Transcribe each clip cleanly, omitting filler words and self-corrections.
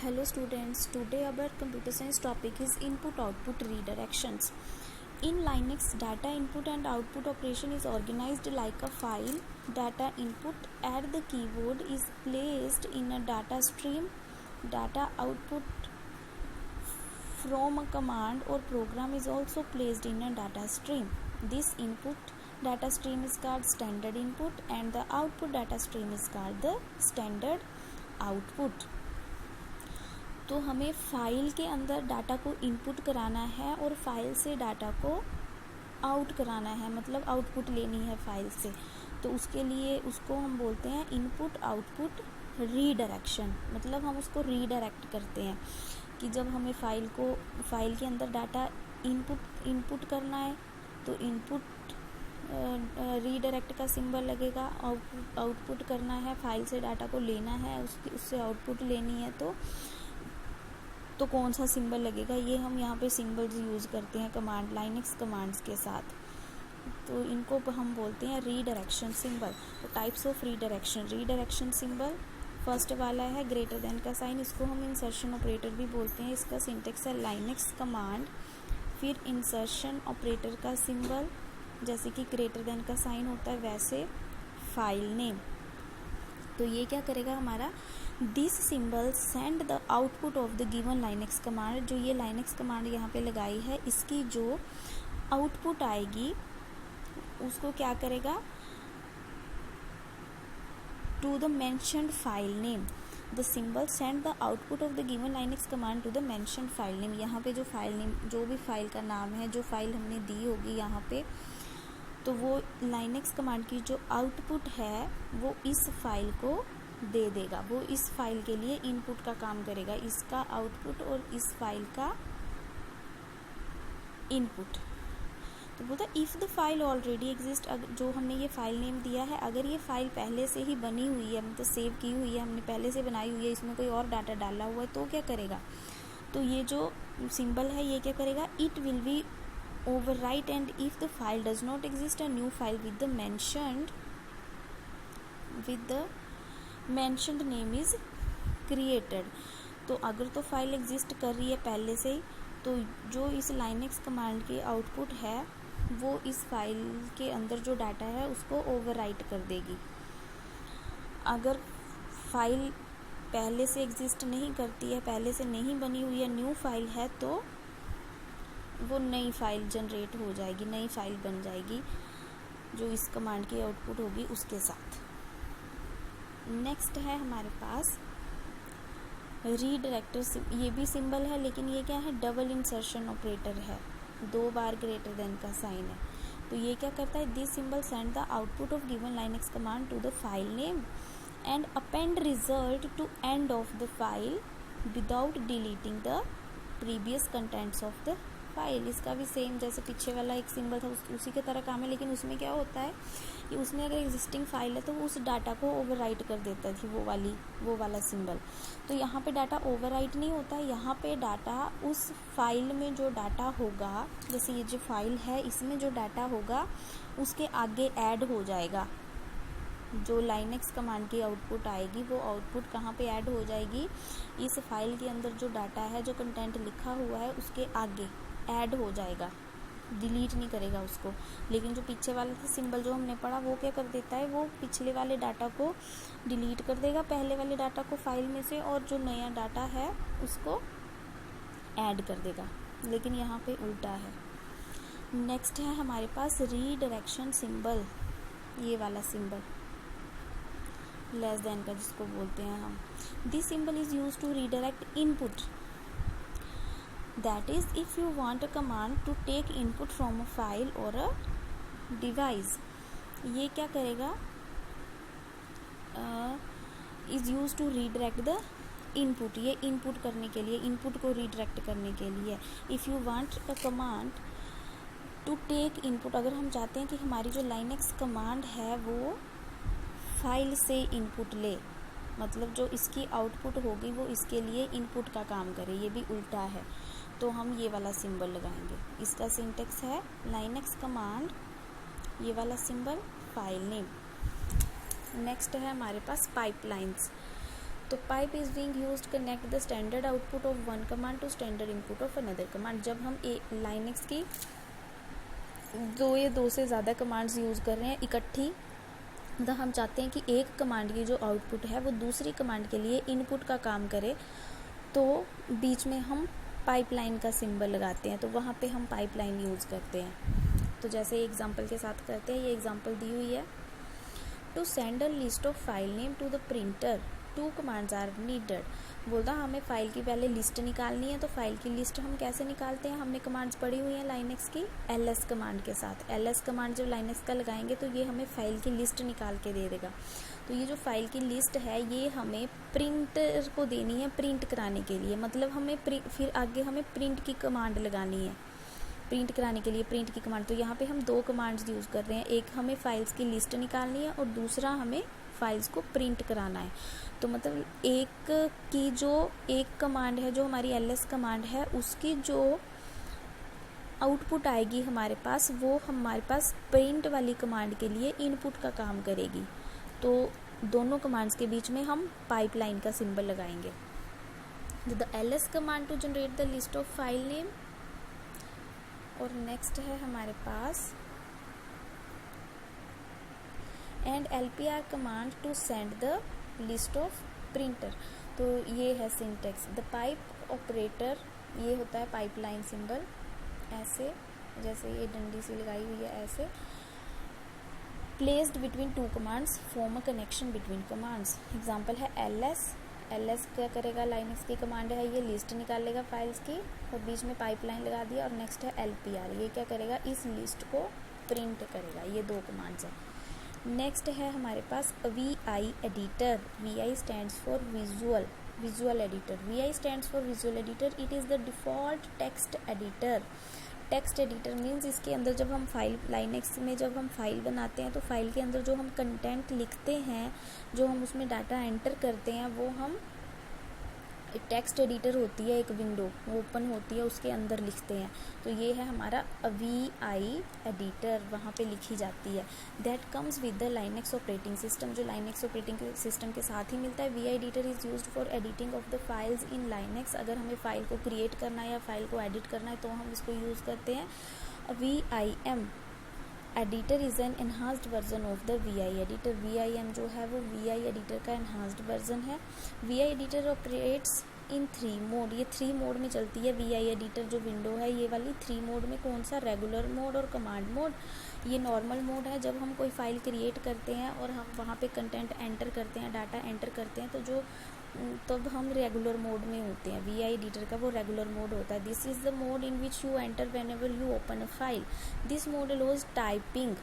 Hello students, today our computer science topic is input-output redirections. In Linux, data input and output operation is organized like a file. Data input at the keyboard is placed in a data stream. Data output from a command or program is also placed in a data stream. This input data stream is called standard input and the output data stream is called the standard output. तो हमें file के अंदर data को input कराना है और file से data को आउट कराना है, मतलब आउटपुट लेनी है फाइल से। तो उसके लिए उसको हम बोलते हैं इनपुट आउटपुट रीडायरेक्शन, मतलब हम उसको रीडायरेक्ट करते हैं कि जब हमें फाइल के अंदर डाटा इनपुट करना है तो इनपुट रीडायरेक्ट का सिंबल लगेगा। आउटपुट करना है, फाइल से डाटा को लेना है, उससे आउटपुट लेनी है तो कौन सा सिंबल लगेगा, ये हम यहाँ पे सिंबल्स यूज़ करते हैं कमांड लाइनक्स कमांड्स के साथ। तो इनको हम बोलते हैं रीडायरेक्शन सिंबल। तो types of redirection symbol, first वाला है ग्रेटर देन का साइन, इसको हम इंसर्शन ऑपरेटर भी बोलते हैं। इसका सिंटेक्स है लाइनक्स कमांड, फिर इंसर्शन ऑपरेटर का सिंबल, जैसे कि ग्रेटर देन का साइन होता है वैसे फाइल नेम। तो ये क्या करेगा हमारा, this symbol send the output of the given Linux command. जो ये लाइनक्स कमांड यहाँ पे लगाई है, इसकी जो आउटपुट आएगी उसको क्या करेगा, to the mentioned file name. The symbol send the output of the given Linux command to the mentioned file name. यहाँ पे जो फाइल नेम, जो भी फाइल का नाम है, जो फाइल हमने दी होगी यहाँ पे, तो वो लाइनक्स कमांड की जो आउटपुट है वो इस फाइल को दे देगा। वो इस फाइल के लिए इनपुट का काम करेगा, इसका आउटपुट और इस फाइल का इनपुट। तो बोलता है if the file already exist, जो हमने ये फाइल नेम दिया है, अगर ये फाइल पहले से ही बनी हुई है, मतलब सेव की हुई है, हमने पहले से बनाई हुई है, इसमें कोई और डाटा डाला हुआ है, तो क्या करेगा, तो ये जो सिंबल है ये क्या करेगा, it will be overwrite, and if the file does not exist, a new file with the mentioned name is created। तो अगर तो फाइल एग्जिस्ट कर रही है पहले से ही, तो जो इस लाइनक्स कमांड की आउटपुट है वो इस फाइल के अंदर जो डाटा है उसको ओवरराइट कर देगी। अगर फाइल पहले से एग्जिस्ट नहीं करती है, पहले से नहीं बनी हुई है, न्यू फाइल है, तो वो नई फाइल जनरेट हो जाएगी, नई फाइल बन जाएगी जो इस कमांड की आउटपुट होगी उसके साथ। नेक्स्ट है हमारे पास रीडायरेक्टर। ये भी सिंबल है, लेकिन ये क्या है, डबल इंसर्शन ऑपरेटर है, 2 बार ग्रेटर देन का साइन है। तो ये क्या करता है, this symbol send the output of given Linux command to the file name and append result to end of the file without deleting the previous contents of the file. इसका भी same जैसे पीछे वाला एक सिंबल था उसी के तरह काम है, लेकिन उसमें क्या होता है कि उसमें अगर एग्जिस्टिंग फाइल है तो वो उस डाटा को ओवरराइट कर देता थी, वो वाला सिंबल। तो यहाँ पे डाटा ओवरराइट नहीं होता है, यहाँ पे डाटा उस फाइल में जो डाटा होगा, जैसे ये जो फाइल है इसमें जो डाटा होगा उसके आगे ऐड हो जाएगा। जो लाइनक्स कमांड की आउटपुट आएगी वो आउटपुट कहाँ पे ऐड हो जाएगी, इस फाइल के अंदर जो डाटा है, जो कंटेंट लिखा हुआ है उसके आगे ऐड हो जाएगा, डिलीट नहीं करेगा उसको। लेकिन जो पीछे वाला था सिंबल जो हमने पढ़ा, वो क्या कर देता है, वो पिछले वाले डाटा को डिलीट कर देगा, पहले वाले डाटा को फाइल में से, और जो नया डाटा है उसको ऐड कर देगा। लेकिन यहाँ पे उल्टा है। नेक्स्ट है हमारे पास रीडायरेक्शन सिंबल, ये वाला सिंबल लेस देन का जिसको बोलते हैं हम। This symbol is use to redirect input, that is if you want a command to take input from a file or a device। ये क्या करेगा, is used to redirect the input, ये input करने के लिए, input को redirect करने के लिए। if you want a command to take input, अगर हम चाहते हैं कि हमारी जो लाइनक्स कमांड है वो फाइल से इनपुट ले, मतलब जो इसकी आउटपुट होगी वो इसके लिए इनपुट का काम करे, ये भी उल्टा है, तो हम ये वाला सिंबल लगाएंगे। इसका सिंटेक्स है लाइनक्स कमांड, ये वाला सिंबल फाइल नेम। नेक्स्ट है हमारे पास पाइपलाइंस। तो pipe is being used to connect the standard output of one command to standard input of another command. जब हम लाइनेक्स की दो से ज़्यादा कमांड्स यूज़ कर रहे हैं इकट्ठी, मतलब हम चाहते हैं कि एक कमांड की जो आउटपुट है वो दूसरी कमांड के लिए इनपुट का काम करे, तो बीच में हम पाइपलाइन का सिंबल लगाते हैं, तो वहाँ पे हम पाइपलाइन यूज़ करते हैं। तो जैसे एग्जांपल के साथ करते हैं, ये एग्जांपल दी हुई है। To send a list of file name to the printer 2 commands are needed. बोलता हमें फ़ाइल की पहले लिस्ट निकालनी है, तो फाइल की लिस्ट हम कैसे निकालते हैं, हमने कमांड्स पढ़ी हुई हैं लाइनेक्स की ls कमांड के साथ। ls कमांड जब लाइनेक्स का लगाएंगे तो ये हमें फ़ाइल की लिस्ट निकाल के दे देगा। तो ये जो फाइल की लिस्ट है ये हमें प्रिंटर को देनी है प्रिंट कराने के लिए, मतलब हमें फिर आगे हमें प्रिंट की कमांड लगानी है प्रिंट कराने के लिए, प्रिंट की कमांड। तो यहाँ पे हम 2 कमांड्स यूज़ कर रहे हैं, एक हमें फाइल्स की लिस्ट निकालनी है और दूसरा हमें फाइल्स को प्रिंट कराना है। तो मतलब एक कमांड है जो हमारी ls कमांड है, उसकी जो आउटपुट आएगी हमारे पास वो हमारे पास प्रिंट वाली कमांड के लिए इनपुट का काम करेगी। तो दोनों कमांड्स के बीच में हम पाइपलाइन का सिंबल लगाएंगे। The ls command to generate the list of file name, और नेक्स्ट है हमारे पास and lpr command to send the list of printer. तो ये है सिंटेक्स। द पाइप ऑपरेटर, ये होता है पाइपलाइन सिंबल, ऐसे जैसे ये डंडी सी लगाई हुई है ऐसे। Placed between 2 commands form a connection between commands. Example है ls क्या करेगा, लाइनेक्स की कमांड है, ये लिस्ट निकालेगा फाइल्स की और बीच में पाइपलाइन लगा दिया। और नेक्स्ट है lpr, ये क्या करेगा, इस लिस्ट को प्रिंट करेगा। ये 2 कमांड्स हैं। नेक्स्ट है हमारे पास vi editor. vi stands for visual editor. vi stands for visual editor. It is the default text editor. Text editor means इसके अंदर जब हम लाइनेक्स में जब हम फाइल बनाते हैं तो फाइल के अंदर जो हम कंटेंट लिखते हैं, जो हम उसमें डाटा एंटर करते हैं, वो हम टेक्स्ट एडिटर होती है एक विंडो, वो ओपन होती है, उसके अंदर लिखते हैं। तो ये है हमारा vi एडिटर, वहाँ पे लिखी जाती है। That comes with the Linux operating system, जो लाइनेक्स ऑपरेटिंग सिस्टम के साथ ही मिलता है। vi editor is used for editing of the files in Linux. अगर हमें फ़ाइल को क्रिएट करना है या फाइल को एडिट करना है तो हम इसको यूज़ करते हैं। vim editor is an enhanced version of the vi editor. vim जो है वो vi एडिटर का एनहांस्ड वर्जन है। vi editor operates in 3 mode, ये 3 मोड में चलती है vi एडिटर जो विंडो है ये वाली। 3 मोड में कौन सा, रेगुलर मोड और कमांड मोड। ये नॉर्मल मोड है जब हम कोई फाइल क्रिएट करते हैं और हम वहाँ पे कंटेंट एंटर करते हैं, डाटा एंटर करते हैं, तो तब हम रेगुलर मोड में होते हैं। vi एडिटर का वो रेगुलर मोड होता है। This is the mode in which you enter whenever you open a file. This mode allows typing,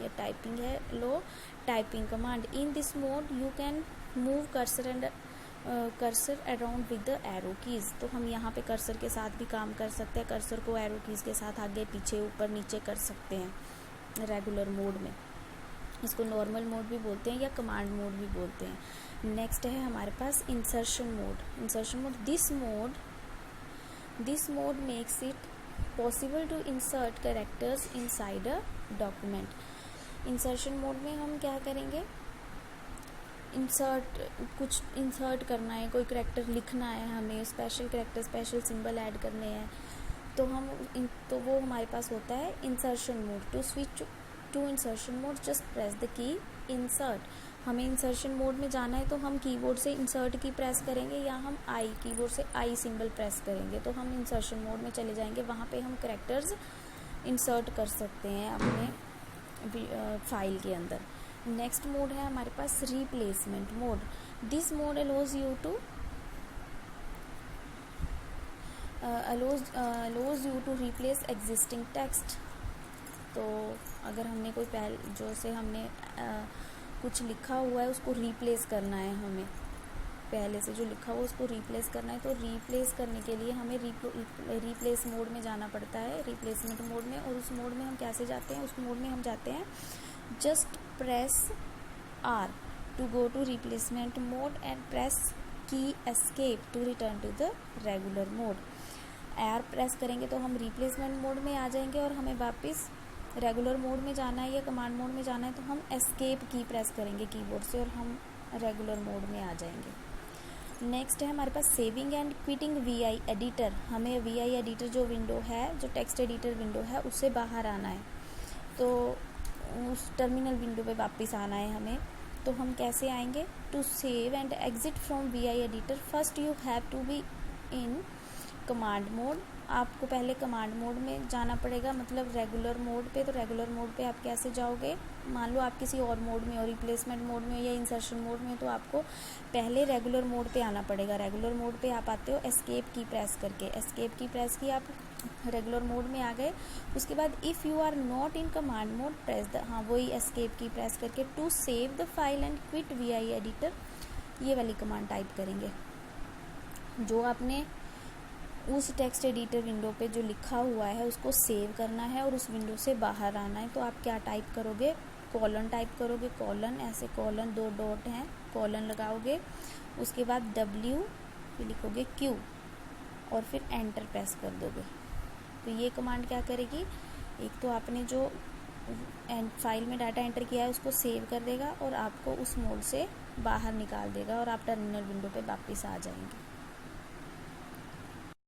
ये टाइपिंग है, लो typing command. In this mode you can move cursor around with the arrow keys. तो हम यहाँ पे cursor के साथ भी काम कर सकते हैं, कर्सर को एरो कीज़ के साथ आगे पीछे ऊपर नीचे कर सकते हैं रेगुलर मोड में। इसको नॉर्मल मोड भी बोलते हैं या कमांड मोड भी बोलते हैं। नेक्स्ट है हमारे पास insertion mode. This mode makes it possible to insert characters inside a document. Insertion mode में हम क्या करेंगे, कुछ इंसर्ट करना है, कोई कैरेक्टर लिखना है हमें, special character, special symbol add करने हैं, तो वो हमारे पास होता है insertion mode. To switch to insertion mode just press the key insert. हमें इंसर्शन मोड में जाना है तो हम कीबोर्ड से इंसर्ट की प्रेस करेंगे या हम कीबोर्ड से आई सिंबल प्रेस करेंगे, तो हम इंसर्शन मोड में चले जाएंगे। वहाँ पे हम कैरेक्टर्स इंसर्ट कर सकते हैं अपने फाइल के अंदर। नेक्स्ट मोड है हमारे पास replacement mode. This mode allows you to replace existing text. तो अगर हमने कोई जो से हमने कुछ लिखा हुआ है उसको रिप्लेस करना है, हमें पहले से जो लिखा हुआ उसको रिप्लेस करना है, तो रिप्लेस करने के लिए हमें रिप्लेस मोड में जाना पड़ता है, रिप्लेसमेंट मोड में। और उस मोड में हम कैसे जाते हैं, उस मोड में हम जाते हैं just press R to go to replacement mode and press key escape to return to the regular mode। R press करेंगे तो हम रिप्लेसमेंट मोड में आ जाएंगे और हमें वापस रेगुलर मोड में जाना है या कमांड मोड में जाना है तो हम एस्केप की प्रेस करेंगे कीबोर्ड से और हम रेगुलर मोड में आ जाएंगे। नेक्स्ट है हमारे पास saving and quitting VI editor. हमें वीआई एडिटर जो विंडो है, जो टेक्स्ट एडिटर विंडो है, उससे बाहर आना है, तो उस टर्मिनल विंडो पे वापस आना है हमें। तो हम कैसे आएंगे? To save and exit from VI editor first you have to be in command mode. आपको पहले कमांड मोड में जाना पड़ेगा, मतलब रेगुलर मोड पे। तो रेगुलर मोड पे आप कैसे जाओगे? मान लो आप किसी और मोड में हो, रिप्लेसमेंट मोड में या इंसर्शन मोड में, तो आपको पहले रेगुलर मोड पे आना पड़ेगा। रेगुलर मोड पे आप आते हो एस्केप की प्रेस करके। एस्केप की प्रेस की, आप रेगुलर मोड में आ गए। उसके बाद if you are not in command mode press the, हाँ वही एस्केप की प्रेस करके to save the file and quit VI editor, ये वाली कमांड टाइप करेंगे। जो आपने उस टेक्स्ट एडिटर विंडो पे जो लिखा हुआ है उसको सेव करना है और उस विंडो से बाहर आना है। तो आप क्या टाइप करोगे? कॉलन टाइप करोगे, कॉलन, ऐसे कॉलन, 2 डॉट हैं, कॉलन लगाओगे। उसके बाद W, फिर लिखोगे Q और फिर एंटर प्रेस कर दोगे। तो ये कमांड क्या करेगी? एक तो आपने जो फाइल में डाटा एंटर किया है उसको सेव कर देगा और आपको उस मोड से बाहर निकाल देगा और आप टर्मिनल विंडो पे वापस आ जाएंगे।